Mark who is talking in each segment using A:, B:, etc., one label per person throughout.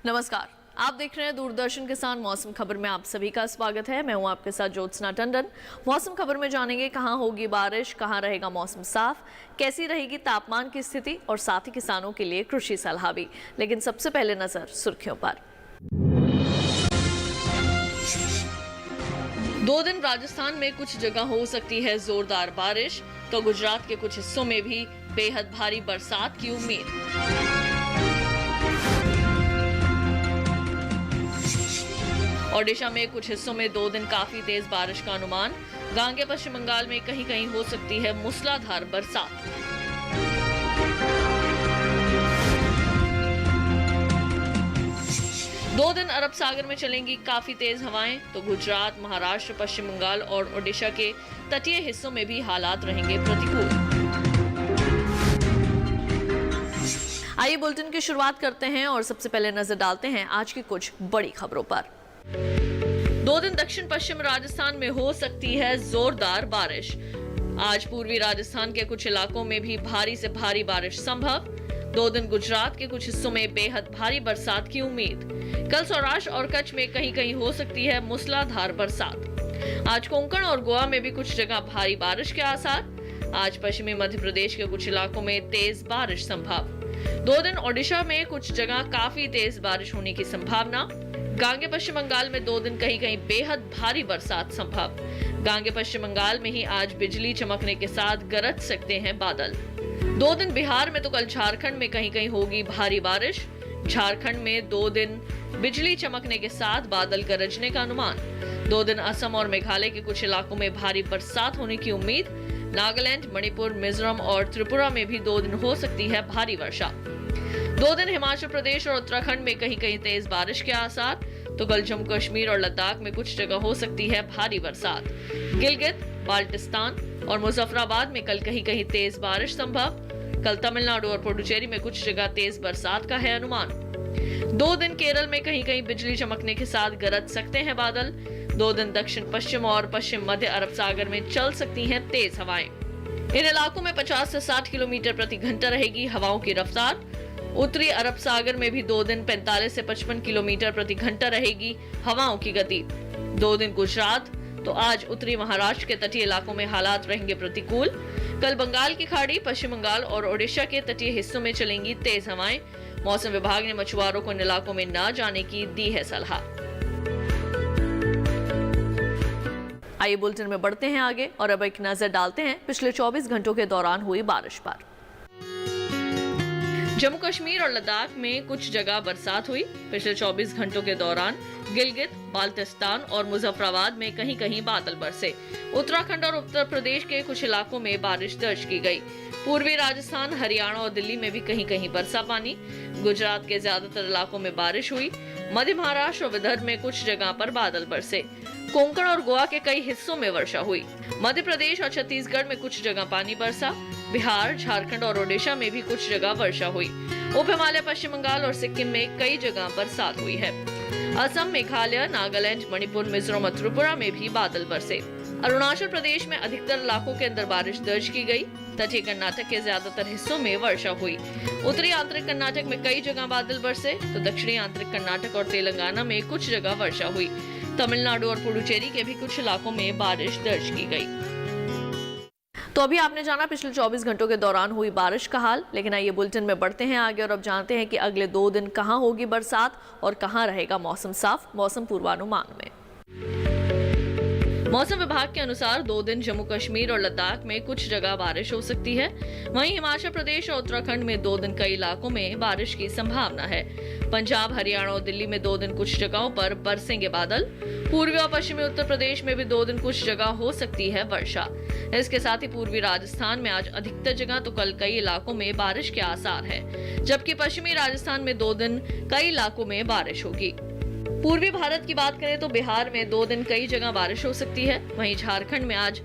A: नमस्कार, आप देख रहे हैं दूरदर्शन किसान मौसम खबर में आप सभी का स्वागत है। मैं हूं आपके साथ ज्योत्सना टंडन। मौसम खबर में जानेंगे कहां होगी बारिश, कहां रहेगा मौसम साफ, कैसी रहेगी तापमान की स्थिति और साथ ही किसानों के लिए कृषि सलाह भी। लेकिन सबसे पहले नजर सुर्खियों पर। 2 दिन राजस्थान में कुछ जगह हो सकती है जोरदार बारिश, तो गुजरात के कुछ हिस्सों में भी बेहद भारी बरसात की उम्मीद। ओडिशा में कुछ हिस्सों में 2 दिन काफी तेज बारिश का अनुमान। गांगे पश्चिम बंगाल में कहीं कहीं हो सकती है मूसलाधार बरसात। दो दिन अरब सागर में चलेंगी काफी तेज हवाएं, तो गुजरात, महाराष्ट्र, पश्चिम बंगाल और ओडिशा के तटीय हिस्सों में भी हालात रहेंगे प्रतिकूल। आइए बुलेटिन की शुरुआत करते हैं और सबसे पहले नजर डालते हैं आज की कुछ बड़ी खबरों पर। 2 दिन दक्षिण पश्चिम राजस्थान में हो सकती है जोरदार बारिश। आज पूर्वी राजस्थान के कुछ इलाकों में भी भारी से भारी बारिश संभव। 2 दिन गुजरात के कुछ हिस्सों में बेहद भारी बरसात की उम्मीद। कल सौराष्ट्र और कच्छ में कहीं कहीं हो सकती है मूसलाधार बरसात। आज कोंकण और गोवा में भी कुछ जगह भारी बारिश के आसार। आज पश्चिमी मध्य प्रदेश के कुछ इलाकों में तेज बारिश संभव। 2 दिन ओडिशा में कुछ जगह काफी तेज बारिश होने की संभावना। गांगे पश्चिम बंगाल में 2 दिन कहीं कहीं बेहद भारी बरसात संभव। गांगे पश्चिम बंगाल में ही आज बिजली चमकने के साथ गरज सकते हैं बादल। 2 दिन बिहार में तो कल झारखंड में कहीं कहीं होगी भारी बारिश। झारखंड में 2 दिन बिजली चमकने के साथ बादल गरजने का अनुमान। 2 दिन असम और मेघालय के कुछ इलाकों में भारी बरसात होने की उम्मीद। नागालैंड, मणिपुर, मिजोरम और त्रिपुरा में भी 2 दिन हो सकती है भारी वर्षा। 2 दिन हिमाचल प्रदेश और उत्तराखंड में कहीं कहीं तेज बारिश के आसार, तो कल जम्मू कश्मीर और लद्दाख में कुछ जगह हो सकती है भारी बरसात। गिलगित, बाल्टिस्तान और मुजफ्फराबाद में कल कहीं कहीं तेज बारिश संभव। कल तमिलनाडु और पुडुचेरी में कुछ जगह तेज बरसात का है अनुमान। 2 दिन केरल में कहीं कहीं बिजली चमकने के साथ गरज सकते हैं बादल। 2 दिन दक्षिण पश्चिम और पश्चिम मध्य अरब सागर में चल सकती हैं तेज हवाएं। इन इलाकों में 50 से 60 किलोमीटर प्रति घंटा रहेगी हवाओं की रफ्तार। उत्तरी अरब सागर में भी 2 दिन 45 से 55 किलोमीटर प्रति घंटा रहेगी हवाओं की गति। 2 दिन गुजरात, तो आज उत्तरी महाराष्ट्र के तटीय इलाकों में हालात रहेंगे प्रतिकूल। कल बंगाल की खाड़ी, पश्चिम बंगाल और ओडिशा के तटीय हिस्सों में चलेंगी तेज हवाएं। मौसम विभाग ने मछुआरों को इन इलाकों में न जाने की दी है सलाह। आइए बुलेटिन में बढ़ते हैं आगे और अब एक नजर डालते हैं पिछले 24 घंटों के दौरान हुई बारिश पर। जम्मू कश्मीर और लद्दाख में कुछ जगह बरसात हुई। पिछले 24 घंटों के दौरान गिलगित, बाल्टिस्तान और मुजफ्फराबाद में कहीं कहीं बादल बरसे। उत्तराखंड और उत्तर प्रदेश के कुछ इलाकों में बारिश दर्ज की गई। पूर्वी राजस्थान, हरियाणा और दिल्ली में भी कहीं कहीं बरसा पानी। गुजरात के ज्यादातर इलाकों में बारिश हुई। मध्य महाराष्ट्र और विदर्भ में कुछ जगह पर बादल बरसे। कोंकण और गोवा के कई हिस्सों में वर्षा हुई। मध्य प्रदेश और छत्तीसगढ़ में कुछ जगह पानी बरसा। बिहार, झारखंड और ओडिशा में भी कुछ जगह वर्षा हुई। उप हिमालय, पश्चिम बंगाल और सिक्किम में कई जगह बरसात हुई है। असम, मेघालय, नागालैंड, मणिपुर, मिजोरम और त्रिपुरा में भी बादल बरसे। अरुणाचल प्रदेश में अधिकतर इलाकों के अंदर बारिश दर्ज की गई। तटीय कर्नाटक के ज्यादातर हिस्सों में वर्षा हुई। उत्तरी आंतरिक कर्नाटक में कई जगह बादल बरसे, तो दक्षिणी आंतरिक कर्नाटक और तेलंगाना में कुछ जगह वर्षा हुई। तमिलनाडु और पुडुचेरी के भी कुछ इलाकों में बारिश दर्ज की गई। तो अभी आपने जाना पिछले 24 घंटों के दौरान हुई बारिश का हाल। लेकिन आइए बुलेटिन में बढ़ते हैं आगे और अब जानते हैं कि अगले 2 दिन कहां होगी बरसात और कहां रहेगा मौसम साफ। मौसम पूर्वानुमान में मौसम विभाग के अनुसार 2 दिन जम्मू कश्मीर और लद्दाख में कुछ जगह बारिश हो सकती है। वहीं हिमाचल प्रदेश और उत्तराखंड में 2 दिन कई इलाकों में बारिश की संभावना है। पंजाब, हरियाणा और दिल्ली में 2 दिन कुछ जगहों पर बरसेंगे बादल। पूर्वी और पश्चिमी उत्तर प्रदेश में भी 2 दिन कुछ जगह हो सकती है वर्षा। इसके साथ ही पूर्वी राजस्थान में आज अधिकतर जगह तो कल कई इलाकों में बारिश के आसार है, जबकि पश्चिमी राजस्थान में 2 दिन कई इलाकों में बारिश होगी। पूर्वी भारत की बात करें तो बिहार में 2 दिन कई जगह बारिश हो सकती है। वहीं झारखंड में आज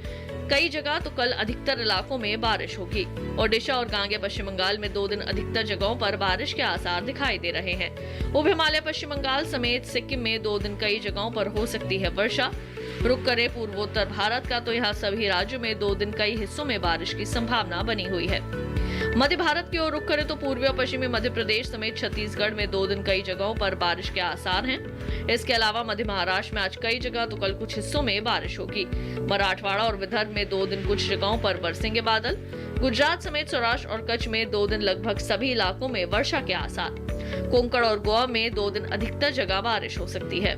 A: कई जगह तो कल अधिकतर इलाकों में बारिश होगी। ओडिशा और गांगे पश्चिम बंगाल में 2 दिन अधिकतर जगहों पर बारिश के आसार दिखाई दे रहे हैं। उप हिमालय पश्चिम बंगाल समेत सिक्किम में 2 दिन कई जगहों पर हो सकती है वर्षा। रुक करे पूर्वोत्तर भारत का तो यहाँ सभी राज्यों में 2 दिन कई हिस्सों में बारिश की संभावना बनी हुई है। मध्य भारत की ओर रुख करें तो पूर्वी और पश्चिमी मध्य प्रदेश समेत छत्तीसगढ़ में 2 दिन कई जगहों पर बारिश के आसार हैं। इसके अलावा मध्य महाराष्ट्र में आज कई जगह तो कल कुछ हिस्सों में बारिश होगी। मराठवाड़ा और विदर्भ में 2 दिन कुछ जगहों पर बरसेंगे बादल। गुजरात समेत सौराष्ट्र और कच्छ में 2 दिन लगभग सभी इलाकों में वर्षा के आसार। कोंकण और गोवा में 2 दिन अधिकतर जगह बारिश हो सकती है।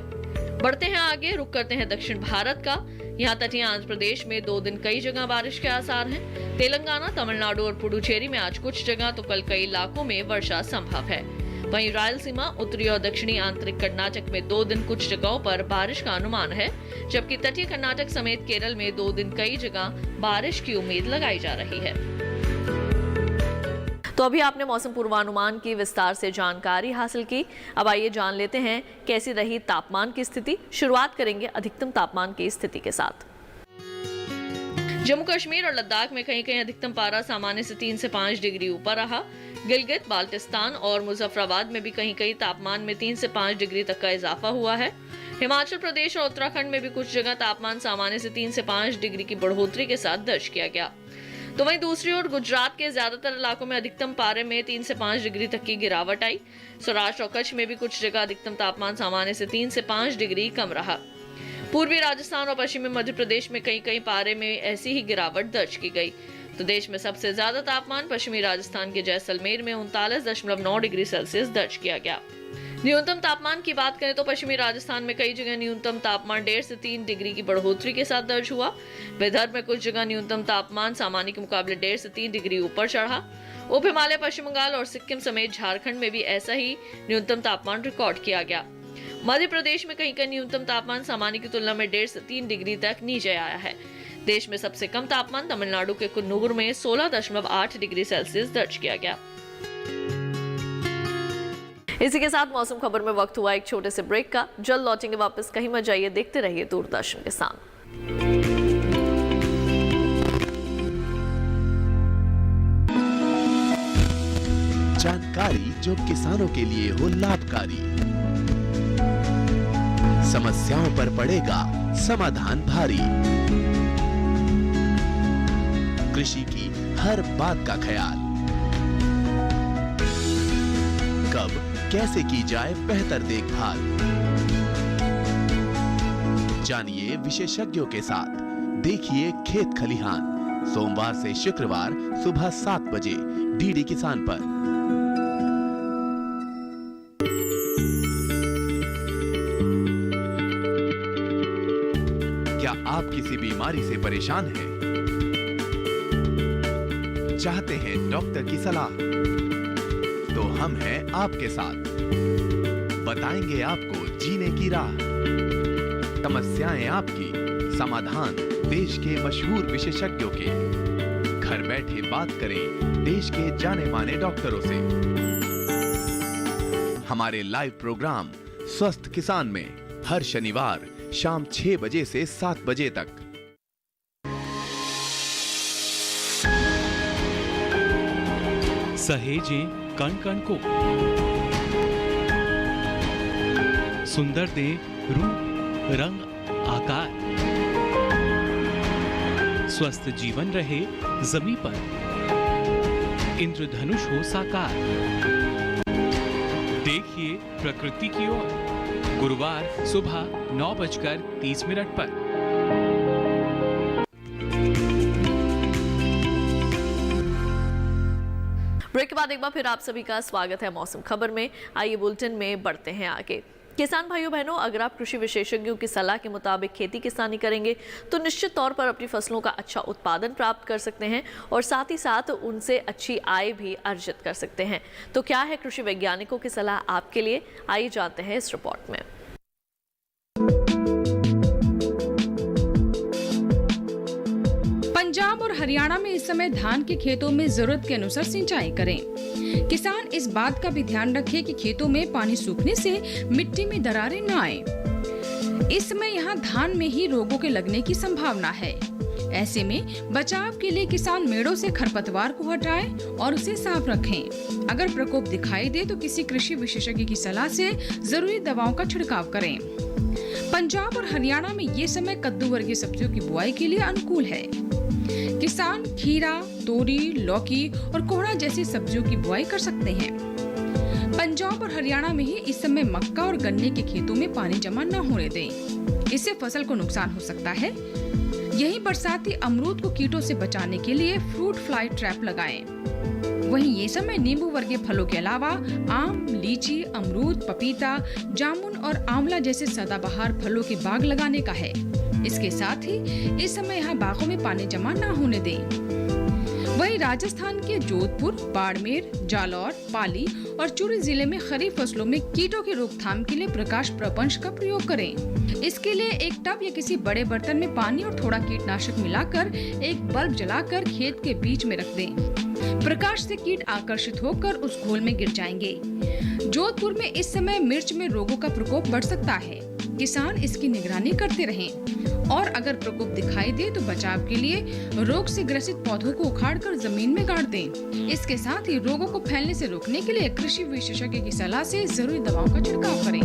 A: बढ़ते हैं आगे, रुख करते हैं दक्षिण भारत का। यहाँ तटीय आंध्र प्रदेश में 2 दिन कई जगह बारिश के आसार हैं। तेलंगाना, तमिलनाडु और पुडुचेरी में आज कुछ जगह तो कल कई इलाकों में वर्षा संभव है। वहीं रायलसीमा, उत्तरी और दक्षिणी आंतरिक कर्नाटक में 2 दिन कुछ जगहों पर बारिश का अनुमान है, जबकि तटीय कर्नाटक समेत केरल में 2 दिन कई जगह बारिश की उम्मीद लगाई जा रही है। तो अभी आपने मौसम पूर्वानुमान की विस्तार से जानकारी हासिल की। अब आइए जान लेते हैं कैसी रही तापमान की स्थिति। शुरुआत करेंगे अधिकतम तापमान की स्थिति के साथ। जम्मू कश्मीर और लद्दाख में कहीं कहीं अधिकतम पारा सामान्य से 3 से 5 डिग्री ऊपर रहा। गिलगित, बाल्टिस्तान और मुजफ्फराबाद में भी कहीं कहीं तापमान में 3 से 5 डिग्री तक का इजाफा हुआ है। हिमाचल प्रदेश और उत्तराखंड में भी कुछ जगह तापमान सामान्य से 3 से 5 डिग्री की बढ़ोतरी के साथ दर्ज किया गया। तो वहीं दूसरी ओर गुजरात के ज्यादातर इलाकों में अधिकतम पारे में 3 से 5 डिग्री तक की गिरावट आई। सौराष्ट्र और कच्छ में भी कुछ जगह अधिकतम तापमान सामान्य से 3 से 5 डिग्री कम रहा। पूर्वी राजस्थान और पश्चिमी मध्य प्रदेश में कहीं कहीं पारे में ऐसी ही गिरावट दर्ज की गई। तो देश में सबसे ज्यादा तापमान पश्चिमी राजस्थान के जैसलमेर में 39.9 डिग्री सेल्सियस दर्ज किया गया। न्यूनतम तापमान की बात करें तो पश्चिमी राजस्थान में कई जगह न्यूनतम तापमान 1.5 से 3 डिग्री की बढ़ोतरी के साथ दर्ज हुआ। विदर्भ में कुछ जगह न्यूनतम तापमान सामान्य के मुकाबले 1.5 से 3 डिग्री ऊपर चढ़ा। उप हिमालय, पश्चिम बंगाल और सिक्किम समेत झारखंड में भी ऐसा ही न्यूनतम तापमान रिकॉर्ड किया गया। मध्य प्रदेश में कहीं कहीं न्यूनतम तापमान सामान्य की तुलना में 1.5 से 3 डिग्री तक नीचे आया है। देश में सबसे कम तापमान तमिलनाडु के कुन्नूर में 16.8 डिग्री सेल्सियस दर्ज किया गया। इसी के साथ मौसम खबर में वक्त हुआ एक छोटे से ब्रेक का। जल्द लौटेंगे वापस, कहीं मत जाइए, देखते रहिए दूरदर्शन किसान।
B: जानकारी जो किसानों के लिए हो लाभकारी, समस्याओं पर पड़ेगा समाधान भारी, कृषि की हर बात का ख्याल, कब कैसे की जाए बेहतर देखभाल, जानिए विशेषज्ञों के साथ, देखिए खेत खलिहान, सोमवार से शुक्रवार सुबह 7 बजे डीडी किसान पर। क्या आप किसी बीमारी से परेशान हैं? चाहते हैं डॉक्टर की सलाह? तो हम हैं आपके साथ, बताएंगे आपको जीने की राह। समस्याएं आपकी, समाधान देश के मशहूर विशेषज्ञों के। घर बैठे बात करें देश के जाने माने डॉक्टरों से। हमारे लाइव प्रोग्राम स्वस्थ किसान में हर शनिवार शाम 6 बजे से 7 बजे तक।
C: सहेजें कण कण को, सुंदर दे रूप रंग आकार, स्वस्थ जीवन रहे जमी पर, इंद्रधनुष हो साकार। देखिए प्रकृति की ओर, गुरुवार सुबह 9:30 पर।
A: ब्रेक के बाद एक बार फिर आप सभी का स्वागत है मौसम खबर में। आइए बुलेटिन में बढ़ते हैं आगे। किसान भाइयों बहनों, अगर आप कृषि विशेषज्ञों की सलाह के मुताबिक खेती किसानी करेंगे तो निश्चित तौर पर अपनी फसलों का अच्छा उत्पादन प्राप्त कर सकते हैं और साथ ही साथ उनसे अच्छी आय भी अर्जित कर सकते हैं। तो क्या है कृषि वैज्ञानिकों की सलाह आपके लिए? आइए जानते हैं इस रिपोर्ट में।
D: पंजाब और हरियाणा में इस समय धान के खेतों में जरूरत के अनुसार सिंचाई करें। किसान इस बात का भी ध्यान रखें कि खेतों में पानी सूखने से मिट्टी में दरारें न आए। इस समय यहाँ धान में ही रोगों के लगने की संभावना है। ऐसे में बचाव के लिए किसान मेड़ों से खरपतवार को हटाएं और उसे साफ रखें। अगर प्रकोप दिखाई दे तो किसी कृषि विशेषज्ञ की सलाह से जरूरी दवाओं का छिड़काव करें। पंजाब और हरियाणा में ये समय कद्दू वर्गीय सब्जियों की बुआई के लिए अनुकूल है। किसान खीरा, तोरी, लौकी और कोहड़ा जैसी सब्जियों की बुआई कर सकते हैं। पंजाब और हरियाणा में ही इस समय मक्का और गन्ने के खेतों में पानी जमा न होने दें, इससे फसल को नुकसान हो सकता है। यहीं बरसाती अमरूद को कीटों से बचाने के लिए फ्रूट फ्लाई ट्रैप लगाएं। वहीं ये समय नींबू वर्गीय फलों के अलावा आम, लीची, अमरूद, पपीता, जामुन और आंवला जैसे सदाबहार फलों के बाग लगाने का है। इसके साथ ही इस समय यहाँ बागों में पानी जमा न होने दें। वहीं राजस्थान के जोधपुर, बाड़मेर, जालौर, पाली और चूरू जिले में खरीफ फसलों में कीटों की रोकथाम के लिए प्रकाश प्रपंच का प्रयोग करें। इसके लिए एक टब या किसी बड़े बर्तन में पानी और थोड़ा कीटनाशक मिलाकर एक बल्ब जलाकर खेत के बीच में रख दें। प्रकाश से कीट आकर्षित होकर उस घोल में गिर जाएंगे। जोधपुर में इस समय मिर्च में रोगों का प्रकोप बढ़ सकता है। किसान इसकी निगरानी करते रहें और अगर प्रकोप दिखाई दे तो बचाव के लिए रोग से ग्रसित पौधों को उखाड़कर जमीन में गाड़ दें। इसके साथ ही रोगों को फैलने से रोकने के लिए कृषि विशेषज्ञ की सलाह से जरूरी दवाओं का छिड़काव करें।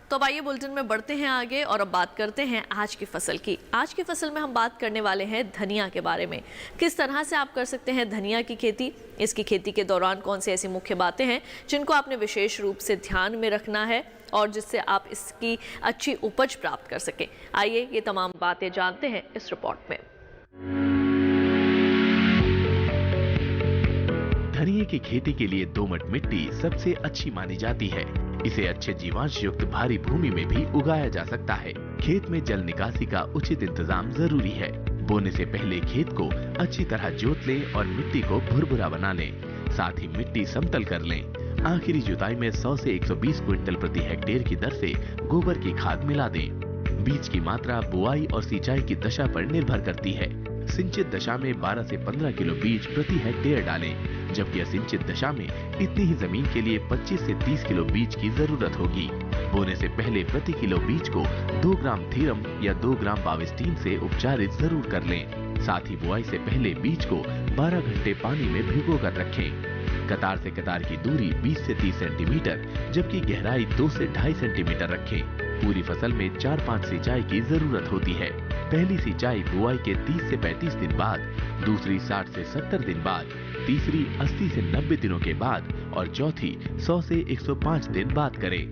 A: तो अब आइए बुलेटिन में बढ़ते हैं आगे और अब बात करते हैं आज की फसल की। आज की फसल में हम बात करने वाले हैं धनिया के बारे में। किस तरह से आप कर सकते हैं धनिया की खेती, इसकी खेती के दौरान कौन सी ऐसी मुख्य बातें हैं जिनको आपने विशेष रूप से ध्यान में रखना है और जिससे आप इसकी अच्छी उपज प्राप्त कर सकें। आइए ये तमाम बातें जानते हैं इस रिपोर्ट में।
B: धनिये की खेती के लिए दोमट मिट्टी सबसे अच्छी मानी जाती है। इसे अच्छे जीवांश युक्त भारी भूमि में भी उगाया जा सकता है। खेत में जल निकासी का उचित इंतजाम जरूरी है। बोने से पहले खेत को अच्छी तरह जोत लें और मिट्टी को भुरभुरा बना लें। साथ ही मिट्टी समतल कर लें। आखिरी जुताई में 100 से 120 क्विंटल प्रति हेक्टेयर की दर से गोबर की खाद मिला दें। बीज की मात्रा बुआई और सिंचाई की दशा पर निर्भर करती है। सिंचित दशा में 12 से 15 किलो बीज प्रति हेक्टेयर डालें, जबकि असिंचित दशा में इतनी ही जमीन के लिए 25 से 30 किलो बीज की जरूरत होगी। बोने से पहले प्रति किलो बीज को 2 ग्राम थीरम या 2 ग्राम बाविस्टीन से उपचारित जरूर कर लें। साथ ही बुआई से पहले बीज को 12 घंटे पानी में भिगो कर रखें। कतार से कतार की दूरी 20 से 30 सेंटीमीटर, जबकि गहराई 2 से 2.5 सेंटीमीटर रखें। पूरी फसल में 4-5 सिंचाई की जरूरत होती है। पहली सिंचाई बुआई के 30 से 35 दिन बाद, दूसरी 60 से 70 दिन बाद, तीसरी 80 से 90 दिनों के बाद और चौथी 100 से 105 दिन बाद करें।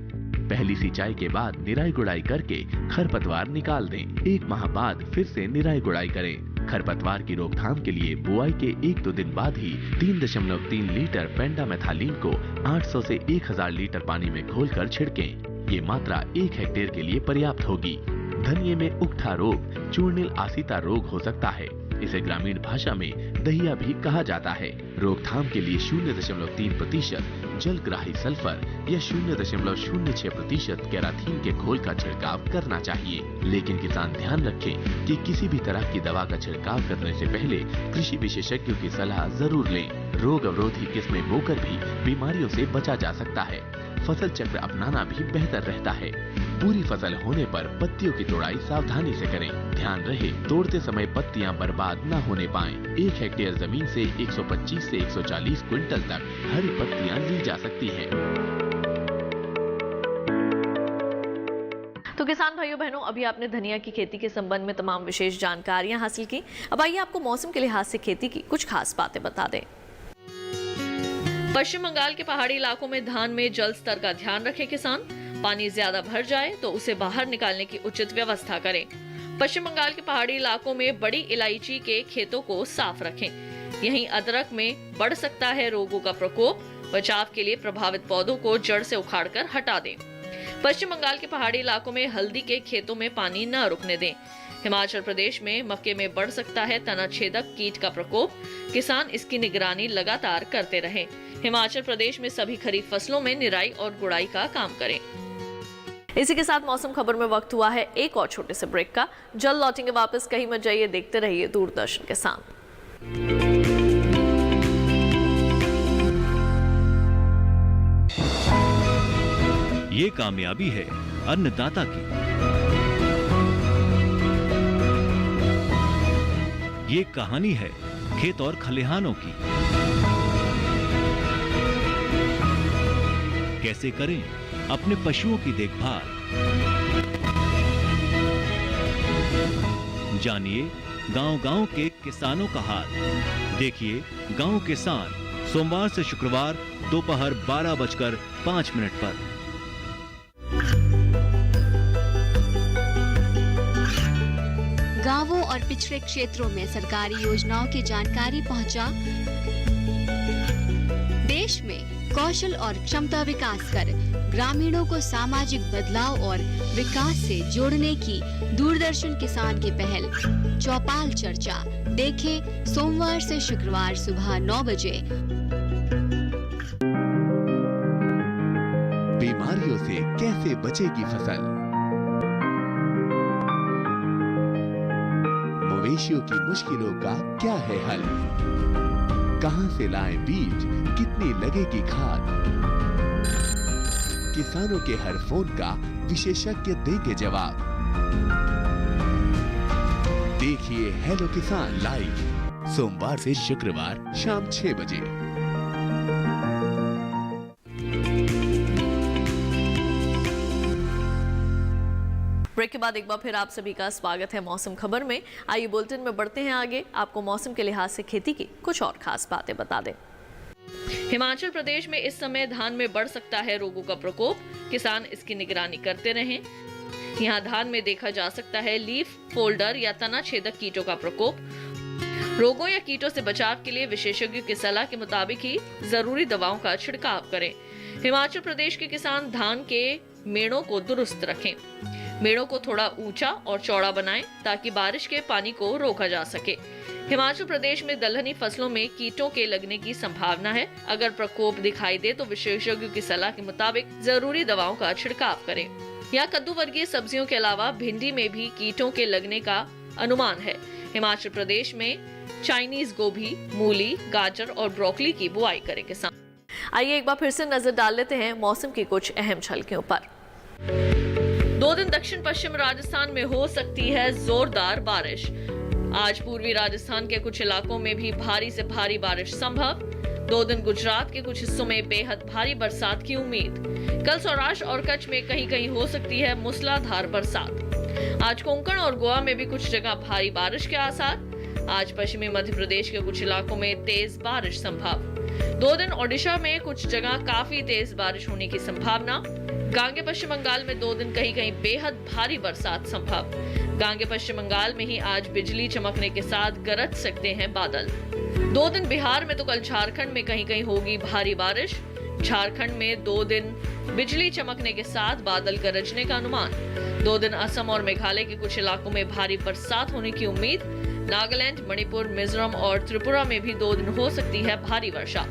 B: पहली सिंचाई के बाद निराई गुड़ाई करके खरपतवार निकाल दें। 1 माह बाद फिर से निराई गुड़ाई करें। खरपतवार की रोकथाम के लिए बुआई के 1-2 दिन बाद ही 3.3 लीटर पेंडामेथालिन को 800 से 1000 लीटर पानी में घोलकर छिड़कें। ये मात्रा 1 हेक्टेयर के लिए पर्याप्त होगी। धनिये में उकठा रोग चूर्णिल आसिता रोग हो सकता है। इसे ग्रामीण भाषा में दहिया भी कहा जाता है। रोकथाम के लिए 0.3% जलग्राही सल्फर या 0.06% केराथीन के घोल का छिड़काव करना चाहिए। लेकिन किसान ध्यान रखें कि किसी भी तरह की दवा का छिड़काव करने से पहले कृषि विशेषज्ञों की सलाह जरूर लें। रोग अवरोधी किस्में बोकर भी बीमारियों से बचा जा सकता है। फसल चक्र अपनाना भी बेहतर रहता है। पूरी फसल होने पर पत्तियों की तोड़ाई सावधानी से करें। ध्यान रहे तोड़ते समय पत्तियां बर्बाद न होने पाएं। 1 हेक्टेयर जमीन से 125 से 140 क्विंटल तक हरी पत्तियां ली जा सकती हैं।
A: तो किसान भाइयों बहनों, अभी आपने धनिया की खेती के संबंध में तमाम विशेष जानकारियां हासिल की। अब आइए आपको मौसम के लिहाज से खेती की कुछ खास बातें बता दें। पश्चिम बंगाल के पहाड़ी इलाकों में धान में जल स्तर का ध्यान रखें किसान। पानी ज्यादा भर जाए तो उसे बाहर निकालने की उचित व्यवस्था करें। पश्चिम बंगाल के पहाड़ी इलाकों में बड़ी इलायची के खेतों को साफ रखें। यहीं अदरक में बढ़ सकता है रोगों का प्रकोप। बचाव के लिए प्रभावित पौधों को जड़ से उखाड़कर हटा दें। पश्चिम बंगाल के पहाड़ी इलाकों में हल्दी के खेतों में पानी न रुकने दें। हिमाचल प्रदेश में मक्के में बढ़ सकता है तना छेदक कीट का प्रकोप। किसान इसकी निगरानी लगातार करते रहें। हिमाचल प्रदेश में सभी खरीफ फसलों में निराई और गुड़ाई का काम करें। इसी के साथ मौसम खबर में वक्त हुआ है एक और छोटे से ब्रेक का। जल्द लौटेंगे वापस, कहीं मत जाइए, देखते रहिए दूरदर्शन के साथ।
E: ये कामयाबी है अन्नदाता की। ये कहानी है खेत और खलिहानों की। कैसे करें अपने पशुओं की देखभाल, जानिए गांव-गांव के किसानों का हाल। देखिए गांव किसान सोमवार से शुक्रवार दोपहर 12:05 पर।
F: गांवों और पिछड़े क्षेत्रों में सरकारी योजनाओं की जानकारी पहुंचा। देश में कौशल और क्षमता विकास कर ग्रामीणों को सामाजिक बदलाव और विकास से जोड़ने की दूरदर्शन किसान की पहल चौपाल चर्चा देखें सोमवार से शुक्रवार सुबह 9 बजे।
B: बीमारियों से कैसे बचेगी फसल, मवेशियों की मुश्किलों का क्या है हल, कहां से लाएं बीज, कितनी लगेगी खाद, किसानों के हर फोन का विशेषज्ञ देंगे जवाब। देखिए हेलो किसान लाइव सोमवार से शुक्रवार शाम 6 बजे।
A: ब्रेक के बाद एक बार फिर आप सभी का स्वागत है मौसम खबर में। आइए बुलेटिन में बढ़ते हैं आगे, आपको मौसम के लिहाज से खेती की कुछ और खास बातें बता दें। हिमाचल प्रदेश में इस समय धान में बढ़ सकता है रोगों का प्रकोप, किसान इसकी निगरानी करते रहें। यहाँ धान में देखा जा सकता है लीफ फोल्डर या तना छेदक कीटों का प्रकोप। रोगों या कीटों से बचाव के लिए विशेषज्ञों की सलाह के मुताबिक ही जरूरी दवाओं का छिड़काव करें। हिमाचल प्रदेश के किसान धान के मेड़ों को दुरुस्त रखें। मेड़ों को थोड़ा ऊंचा और चौड़ा बनाएं ताकि बारिश के पानी को रोका जा सके। हिमाचल प्रदेश में दलहनी फसलों में कीटों के लगने की संभावना है। अगर प्रकोप दिखाई दे तो विशेषज्ञों की सलाह के मुताबिक जरूरी दवाओं का छिड़काव करें। यहाँ कद्दू वर्गीय सब्जियों के अलावा भिंडी में भी कीटों के लगने का अनुमान है। हिमाचल प्रदेश में चाइनीज गोभी, मूली, गाजर और ब्रोकली की बुआई करें किसान। आइए एक बार फिर से नजर डाल लेते हैं मौसम की कुछ अहम झलकियों पर। 2 दिन दक्षिण पश्चिम राजस्थान में हो सकती है जोरदार बारिश। आज पूर्वी राजस्थान के कुछ इलाकों में भी भारी से भारी बारिश संभव। 2 दिन गुजरात के कुछ हिस्सों में बेहद भारी बरसात की उम्मीद। कल सौराष्ट्र और कच्छ में कहीं कहीं हो सकती है मूसलाधार बरसात। आज कोंकण और गोवा में भी कुछ जगह भारी बारिश के आसार। आज पश्चिमी मध्य प्रदेश के कुछ इलाकों में तेज बारिश संभव। 2 दिन ओडिशा में कुछ जगह काफी तेज बारिश होने की संभावना। गांगे पश्चिम बंगाल में 2 दिन कहीं कहीं बेहद भारी बरसात संभव। गांगे पश्चिम बंगाल में ही आज बिजली चमकने के साथ गरज सकते हैं बादल। 2 दिन बिहार में तो कल झारखंड में कहीं कहीं होगी भारी बारिश। झारखंड में 2 दिन बिजली चमकने के साथ बादल गरजने का अनुमान। 2 दिन असम और मेघालय के कुछ इलाकों में भारी बरसात होने की उम्मीद। नागालैंड, मणिपुर, मिजोरम और त्रिपुरा में भी 2 दिन हो सकती है भारी वर्षा।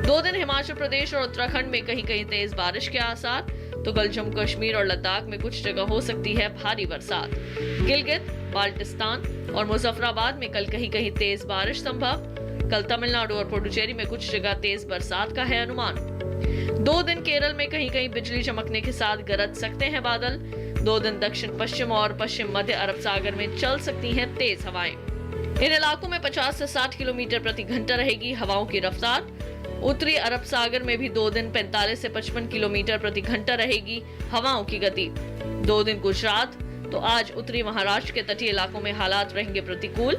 A: 2 दिन हिमाचल प्रदेश और उत्तराखंड में कहीं कहीं तेज बारिश के आसार। तो कल जम्मू कश्मीर और लद्दाख में कुछ जगह हो सकती है भारी बरसात। गिलगित, बाल्टिस्तान और मुजफ्फराबाद में कल कहीं कहीं तेज बारिश संभव। कल तमिलनाडु और पुडुचेरी में कुछ जगह तेज बरसात का है अनुमान। 2 दिन केरल में कहीं कहीं बिजली चमकने के साथ गरज सकते हैं बादल। 2 दिन दक्षिण पश्चिम और पश्चिम मध्य अरब सागर में चल सकती हैं तेज हवाएं। इन इलाकों में 50 से 60 किलोमीटर प्रति घंटा रहेगी हवाओं की रफ्तार। उत्तरी अरब सागर में भी 2 दिन 45 से 55 किलोमीटर प्रति घंटा रहेगी हवाओं की गति। 2 दिन गुजरात तो आज उत्तरी महाराष्ट्र के तटीय इलाकों में हालात रहेंगे प्रतिकूल।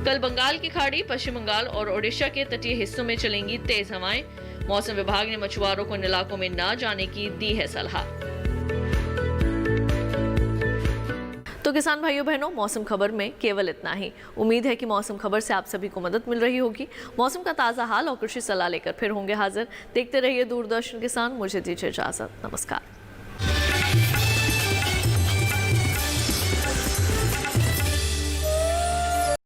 A: कल बंगाल की खाड़ी, पश्चिम बंगाल और ओडिशा के तटीय हिस्सों में चलेंगी तेज हवाएं। मौसम विभाग ने मछुआरों को इन इलाकों में न जाने की दी है सलाह। तो किसान भाइयों बहनों, मौसम खबर में केवल इतना ही। उम्मीद है कि मौसम खबर से आप सभी को मदद मिल रही होगी। मौसम का ताज़ा हाल और कृषि सलाह लेकर फिर होंगे हाजिर। देखते रहिए दूरदर्शन किसान। मुझे दीजिए इजाजत। नमस्कार।